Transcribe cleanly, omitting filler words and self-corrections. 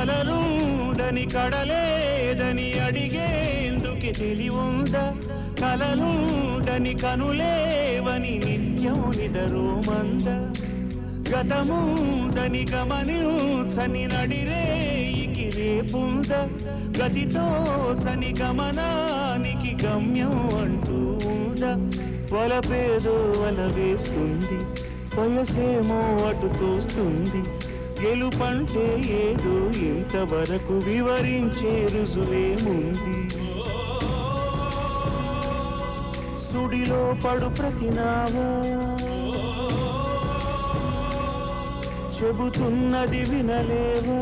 కలలుండని కడలేదని అడిగేందుకు తెలివుందా కలలుండని కనులేవని నిత్యం నిదరోమంద గతముందని గమనించని నడిరేయికి రేపుంద గతితో చని గమనానికి గమ్యం అంటూ ఉందా వలపేదో వల వేస్తుంది వయసేమో అటు తోస్తుంది గెలుపంటే ఏదో ఇంతవరకు వివరించే రుజువేముంది సుడిలో పడు ప్రతినావా చెబుతున్నది వినలేవా